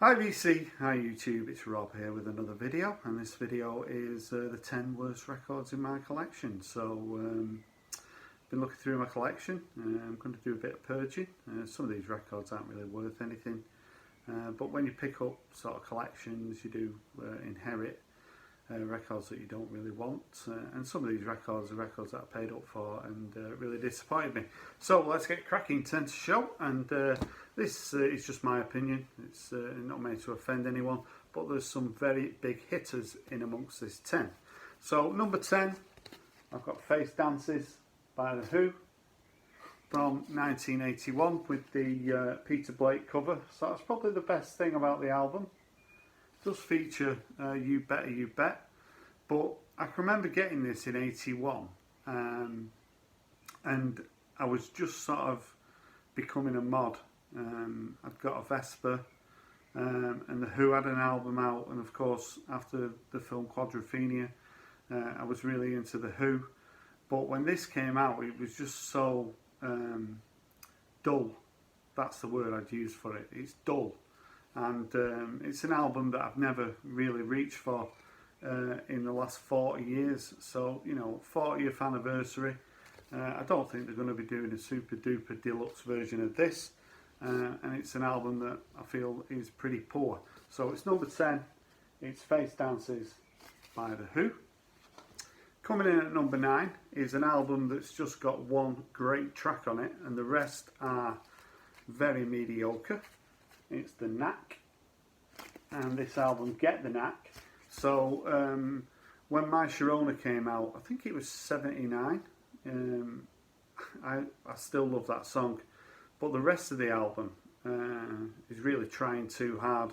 Hi VC, hi YouTube, it's Rob here with another video, and this video is the 10 worst records in my collection. So been looking through my collection. I'm going to do a bit of purging. Some of these records aren't really worth anything, but when you pick up sort of collections, you do inherit records that you don't really want, and some of these records are records that I paid up for and really disappointed me. So let's get cracking. 10 to show, and this is just my opinion. It's not meant to offend anyone, but there's some very big hitters in amongst this 10. So number 10, I've got Face Dances by The Who from 1981 with the Peter Blake cover. So that's probably the best thing about the album. It does feature You Better You Bet, but I can remember getting this in 81 and I was just sort of becoming a mod. I'd got a Vespa, and The Who had an album out, and of course after the film Quadrophenia I was really into The Who, but when this came out it was just so dull. That's the word I'd use for it. It's dull, and it's an album that I've never really reached for in the last 40 years. So, you know, 40th anniversary, I don't think they're going to be doing a super duper deluxe version of this, and it's an album that I feel is pretty poor. So it's number 10, it's Face Dances by The Who. Coming in at number 9 is an album that's just got one great track on it, and the rest are very mediocre. It's The Knack, and this album, Get the Knack. So when My Sharona came out, I think it was 79, I still love that song, but the rest of the album is really trying too hard,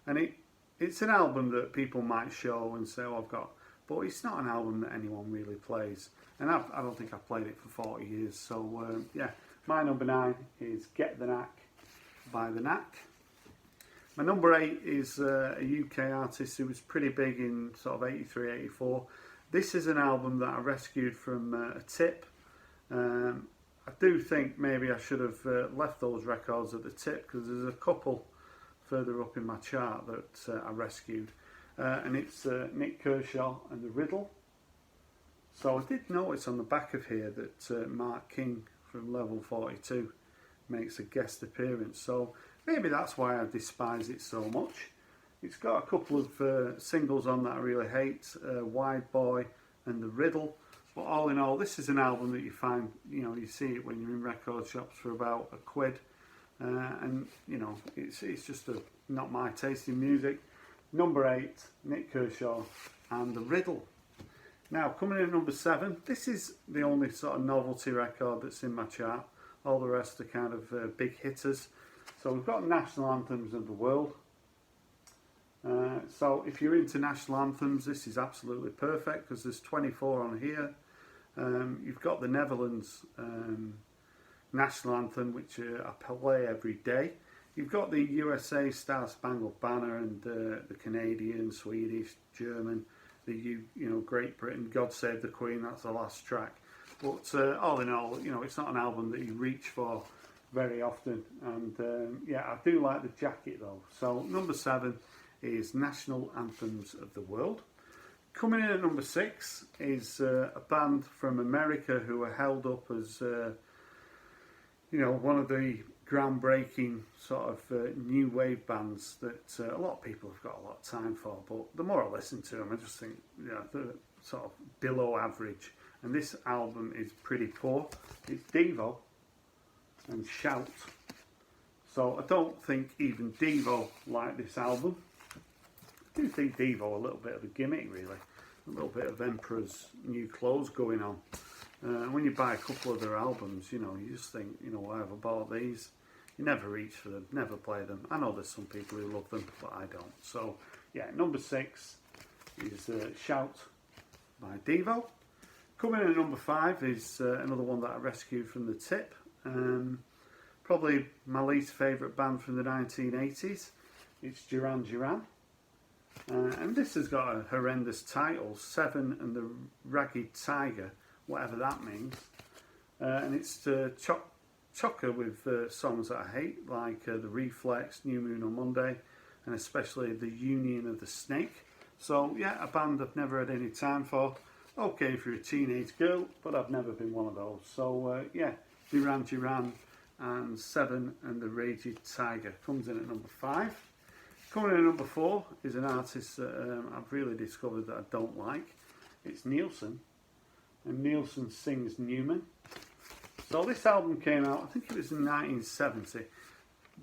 and it's an album that people might show and say, oh, I've got, but it's not an album that anyone really plays, and I don't think I've played it for 40 years. So yeah, my number 9 is Get the Knack by The Knack. My number 8 is a UK artist who was pretty big in sort of 83, 84. This is an album that I rescued from a tip. I do think maybe I should have left those records at the tip, because there's a couple further up in my chart that I rescued. And it's Nick Kershaw and The Riddle. So I did notice on the back of here that Mark King from Level 42 makes a guest appearance. So maybe that's why I despise it so much. It's got a couple of singles on that I really hate, Wide Boy and The Riddle. But all in all, this is an album that you find, you know, you see it when you're in record shops for about £1. And, you know, it's just not my taste in music. Number 8, Nick Kershaw and The Riddle. Now, coming in at number 7, this is the only sort of novelty record that's in my chart. All the rest are kind of big hitters. So we've got National Anthems of the World. So if you're into national anthems, this is absolutely perfect, because there's 24 on here. You've got the Netherlands national anthem, which I play every day. You've got the USA Star Spangled Banner, and the Canadian, Swedish, German, you know, Great Britain, God Save the Queen. That's the last track. But all in all, you know, it's not an album that you reach for very often, and yeah, I do like the jacket though. So number 7 is National Anthems of the World. Coming in at number 6 is a band from America who are held up as you know, one of the groundbreaking sort of new wave bands that a lot of people have got a lot of time for, but the more I listen to them, I just think, you know, they're sort of below average, and this album is pretty poor. It's Devo and Shout. So I don't think even Devo like this album. I do think Devo a little bit of a gimmick, really. A little bit of Emperor's New Clothes going on. When you buy a couple of their albums, you know, you just think, you know, why have I bought these? You never reach for them, never play them. I know there's some people who love them, but I don't. So, yeah, number 6 is Shout by Devo. Coming in at number 5 is another one that I rescued from the tip. Probably my least favourite band from the 1980s. It's Duran Duran. And this has got a horrendous title, Seven and the Ragged Tiger, whatever that means. And it's chocker with songs that I hate, like The Reflex, New Moon on Monday, and especially the Union of the Snake. So yeah, a band I've never had any time for. Okay, if you're a teenage girl, but I've never been one of those. So yeah, Duran Duran and Seven and the Raging Tiger comes in at number 5. Coming in at number 4 is an artist that I've really discovered that I don't like. It's Nielsen, and Nielsen sings Newman. So this album came out, I think it was in 1970.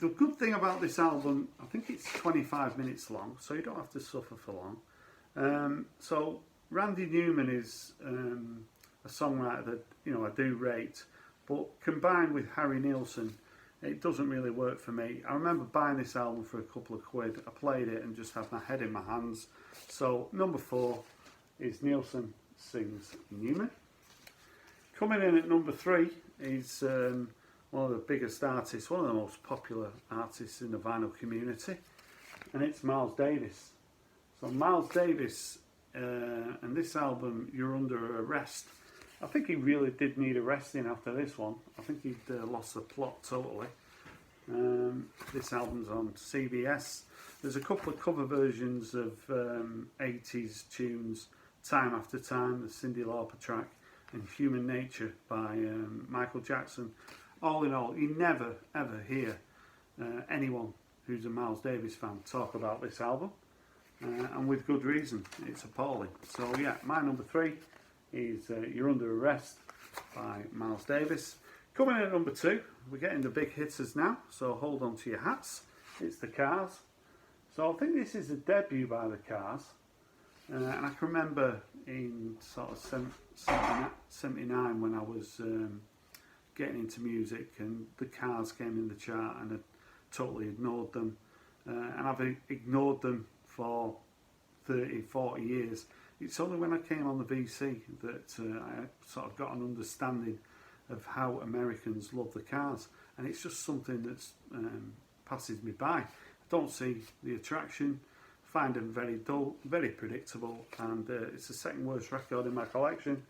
The good thing about this album, I think it's 25 minutes long, so you don't have to suffer for long. So Randy Newman is a songwriter that I do rate, but combined with Harry Nielsen, it doesn't really work for me. I remember buying this album for a couple of quid. I played it and just had my head in my hands. So number 4 is Nielsen sings Newman. Coming in at number 3 is one of the biggest artists, one of the most popular artists in the vinyl community, and it's Miles Davis. So Miles Davis and this album, You're Under Arrest, I think he really did need arresting after this one. I think he'd lost the plot totally. This album's on CBS. There's a couple of cover versions of 80s tunes, Time After Time, the Cyndi Lauper track, and Human Nature by Michael Jackson. All in all, you never ever hear anyone who's a Miles Davis fan talk about this album, and with good reason. It's appalling. So yeah, my number 3 is You're Under Arrest by Miles Davis. Coming in at number 2, we're getting the big hitters now, so hold on to your hats. It's the Cars. So I think this is a debut by the Cars, and I can remember in sort of 79 when I was getting into music, and the Cars came in the chart, and I totally ignored them, and I've ignored them for 30, 40 years. It's only when I came on the VC that I sort of got an understanding of how Americans love the Cars, and it's just something that's passes me by. I don't see the attraction, find them very dull, very predictable, and it's the second worst record in my collection.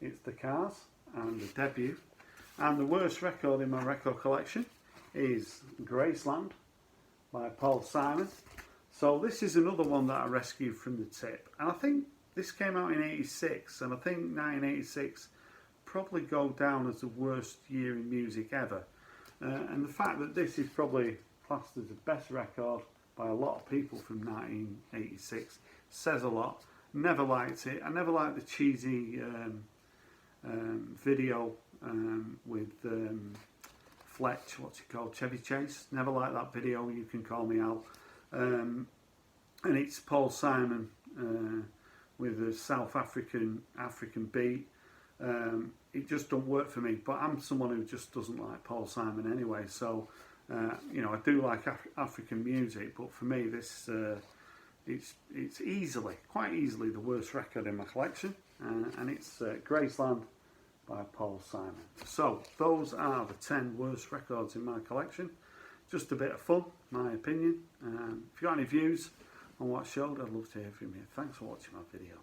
It's the Cars and the debut. And the worst record in my record collection is Graceland by Paul Simon. So this is another one that I rescued from the tip. And I think this came out in 86, and I think 1986 probably go down as the worst year in music ever. And the fact that this is probably classed as the best record by a lot of people from 1986 says a lot. Never liked it. I never liked the cheesy video with Fletch, what's it called, Chevy Chase. Never liked that video, You Can Call Me Al. And it's Paul Simon with a South African beat. It just don't work for me, but I'm someone who just doesn't like Paul Simon anyway, so I do like African music, but for me this it's quite easily the worst record in my collection, and it's Graceland by Paul Simon. So those are the 10 worst records in my collection. Just a bit of fun, my opinion. If you got any views on what I showed, I'd love to hear from you. Thanks for watching my video.